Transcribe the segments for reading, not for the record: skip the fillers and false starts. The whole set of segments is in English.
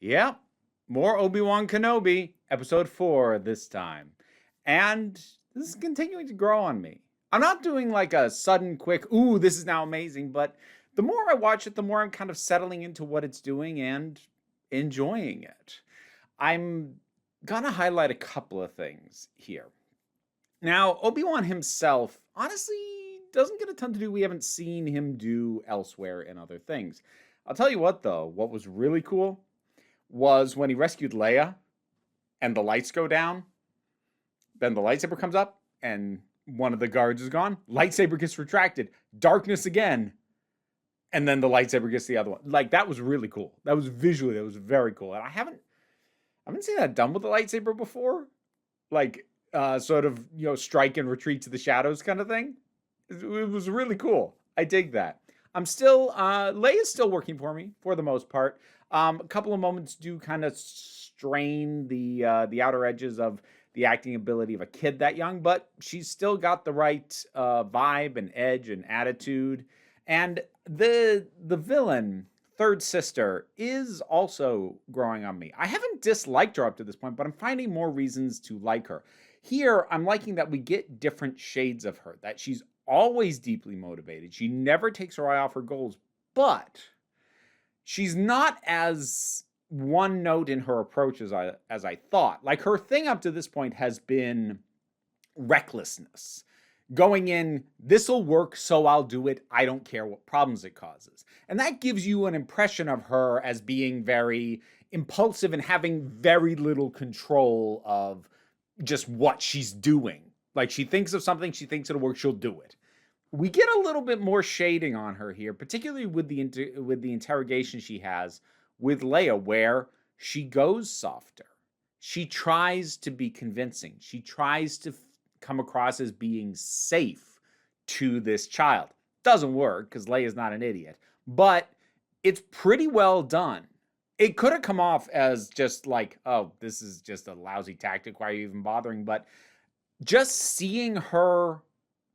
Yep, more Obi-Wan Kenobi, episode 4 this time. And this is continuing to grow on me. I'm not doing like a sudden, quick, ooh, this is now amazing, but the more I watch it, the more I'm kind of settling into what it's doing and enjoying it. I'm gonna highlight a couple of things here. Now, Obi-Wan himself, honestly, doesn't get a ton to do. We haven't seen him do elsewhere in other things. I'll tell you what, though, what was really cool was when he rescued Leia and the lights go down. Then the lightsaber comes up and one of the guards is gone. Lightsaber gets retracted. Darkness again. And then the lightsaber gets the other one. Like, that was really cool. That was very cool. And I haven't seen that done with the lightsaber before. Like, sort of, strike and retreat to the shadows kind of thing. It was really cool. I dig that. Leia's still working for me for the most part. A couple of moments do kind of strain the outer edges of the acting ability of a kid that young, but she's still got the right vibe and edge and attitude. And the villain, third sister, is also growing on me. I haven't disliked her up to this point, but I'm finding more reasons to like her. Here, I'm liking that we get different shades of her, that she's always deeply motivated. She never takes her eye off her goals, but she's not as one note in her approach as I thought. Like, her thing up to this point has been recklessness. Going in, this'll work, so I'll do it. I don't care what problems it causes. And that gives you an impression of her as being very impulsive and having very little control of just what she's doing. Like, she thinks of something, she thinks it'll work, she'll do it. We get a little bit more shading on her here, particularly with the interrogation she has with Leia, where she goes softer. She tries to be convincing. She tries to come across as being safe to this child. Doesn't work because Leia's not an idiot, but it's pretty well done. It could have come off as just like, oh, this is just a lousy tactic. Why are you even bothering? But just seeing her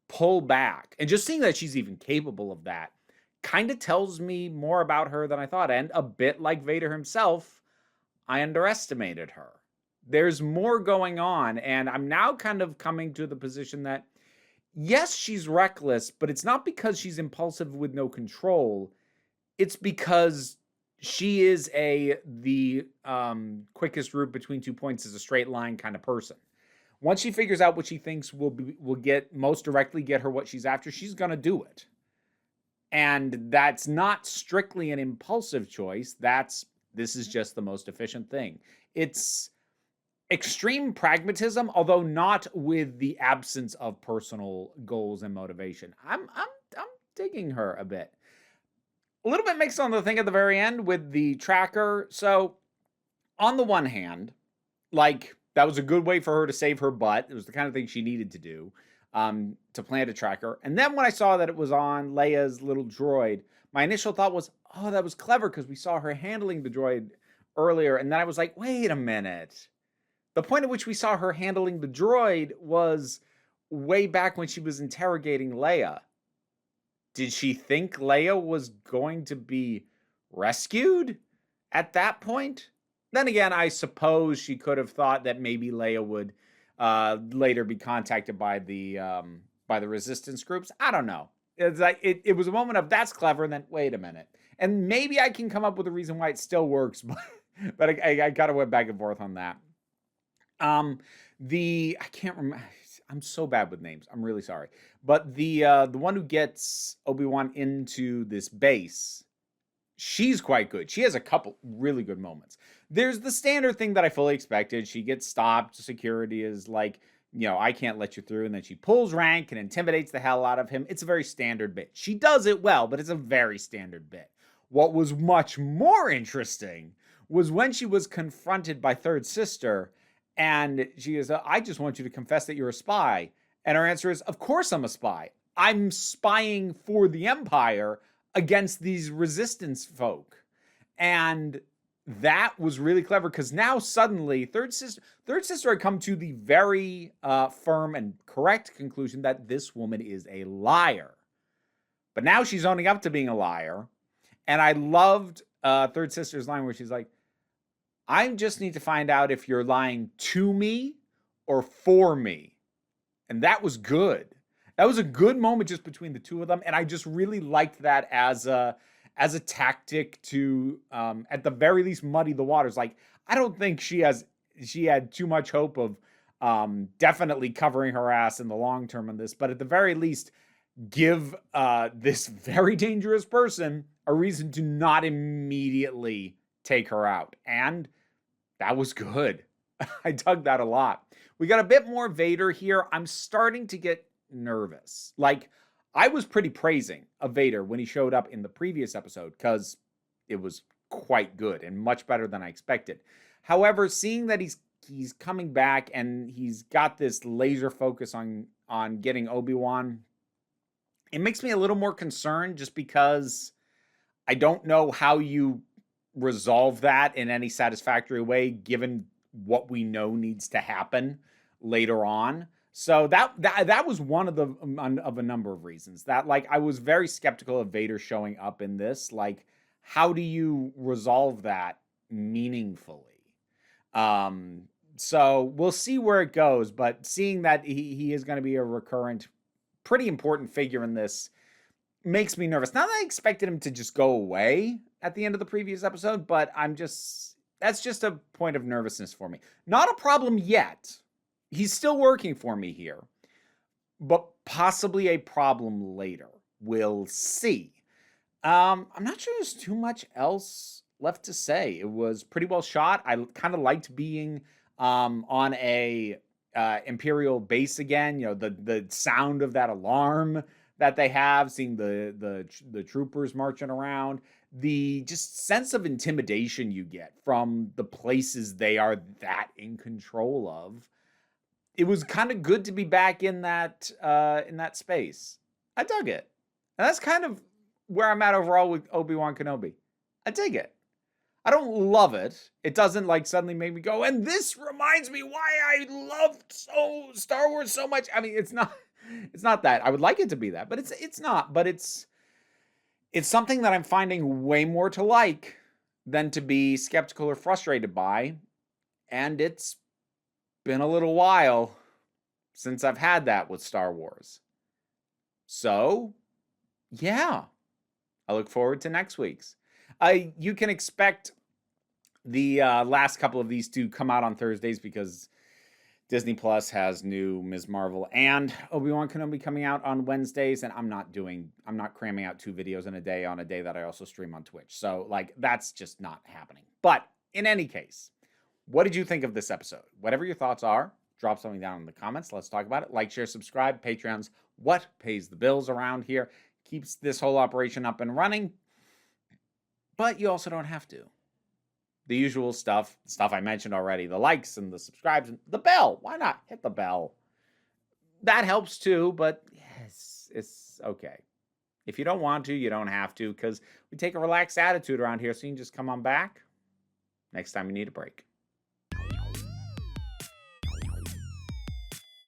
pull back and just seeing that she's even capable of that kind of tells me more about her than I thought. And a bit like Vader himself, I underestimated her. There's more going on, and I'm now kind of coming to the position that, yes, she's reckless, but it's not because she's impulsive with no control. It's because she is the quickest route between 2 points is a straight line kind of person. Once she figures out what she thinks will get most directly get her what she's after, she's going to do it. And that's not strictly an impulsive choice. This is just the most efficient thing. It's extreme pragmatism, although not with the absence of personal goals and motivation. I'm digging her a bit. A little bit mixed on the thing at the very end with the tracker. So, on the one hand, like, that was a good way for her to save her butt. It was the kind of thing she needed to do, to plant a tracker. And then when I saw that it was on Leia's little droid, my initial thought was, oh, that was clever because we saw her handling the droid earlier. And then I was like, wait a minute. The point at which we saw her handling the droid was way back when she was interrogating Leia. Did she think Leia was going to be rescued at that point? Then again, I suppose she could have thought that maybe Leia would later be contacted by the resistance groups. I don't know. It's like it was a moment of that's clever, and then wait a minute, and maybe I can come up with a reason why it still works, but I kind of went back and forth on that. I can't remember. I'm so bad with names. I'm really sorry. But the one who gets Obi-Wan into this base, she's quite good. She has a couple really good moments. There's the standard thing that I fully expected. She gets stopped. Security is like, I can't let you through. And then she pulls rank and intimidates the hell out of him. It's a very standard bit. She does it well, but it's a very standard bit. What was much more interesting was when she was confronted by Third Sister, and she is, I just want you to confess that you're a spy. And her answer is, of course I'm a spy. I'm spying for the Empire against these resistance folk. And that was really clever because now suddenly Third Sister had come to the very firm and correct conclusion that this woman is a liar. But now she's owning up to being a liar. And I loved Third Sister's line where she's like, I just need to find out if you're lying to me or for me. And that was good. That was a good moment just between the two of them, and I just really liked that as a tactic to, at the very least, muddy the waters. Like, I don't think she had too much hope of definitely covering her ass in the long term on this, but at the very least, give this very dangerous person a reason to not immediately take her out, and that was good. I dug that a lot. We got a bit more Vader here. I'm starting to get nervous. Like, I was pretty praising of Vader when he showed up in the previous episode because it was quite good and much better than I expected. However, seeing that he's coming back and he's got this laser focus on getting Obi-Wan, it makes me a little more concerned just because I don't know how you resolve that in any satisfactory way given what we know needs to happen later on. So that was one of a number of reasons that, like, I was very skeptical of Vader showing up in this. Like, how do you resolve that meaningfully? So we'll see where it goes, but seeing that he is going to be a recurrent, pretty important figure in this makes me nervous. Not that I expected him to just go away at the end of the previous episode, but that's just a point of nervousness for me. Not a problem yet. He's still working for me here, but possibly a problem later. We'll see. I'm not sure there's too much else left to say. It was pretty well shot. I kind of liked being on a Imperial base again. You know, the sound of that alarm that they have, seeing the troopers marching around, the just sense of intimidation you get from the places they are that in control of. It was kind of good to be back in that space. I dug it. And that's kind of where I'm at overall with Obi-Wan Kenobi. I dig it. I don't love it. It doesn't like suddenly make me go, and this reminds me why I loved Star Wars so much. I mean, it's not that. I would like it to be that, but it's not. But it's something that I'm finding way more to like than to be skeptical or frustrated by. And it's been a little while since I've had that with Star Wars. So, yeah. I look forward to next week's. You can expect the last couple of these to come out on Thursdays because Disney Plus has new Ms. Marvel and Obi-Wan Kenobi coming out on Wednesdays, and I'm not cramming out 2 videos in a day on a day that I also stream on Twitch. So, like, that's just not happening. But in any case, what did you think of this episode? Whatever your thoughts are, drop something down in the comments. Let's talk about it. Like, share, subscribe. Patreon's what pays the bills around here. Keeps this whole operation up and running. But you also don't have to. The usual stuff I mentioned already. The likes and the subscribes and the bell. Why not hit the bell? That helps too, but yes, it's okay. If you don't want to, you don't have to, because we take a relaxed attitude around here, so you can just come on back next time you need a break.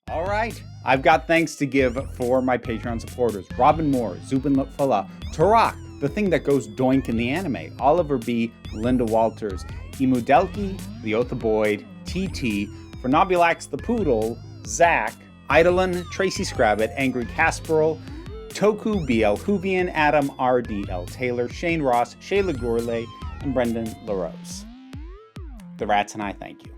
All right, I've got thanks to give for my Patreon supporters. Robin Moore, Zubin Lutfala, Tarak, The Thing That Goes Doink in the Anime, Oliver B., Linda Walters, Emu Delki, Leotha Boyd, TT, Fernobulax the Poodle, Zach, Idolin, Tracy Scrabbit, Angry Casperl, Toku BL Huvian, Adam RDL Taylor, Shane Ross, Shayla Gourlay, and Brendan LaRose. The Rats and I thank you.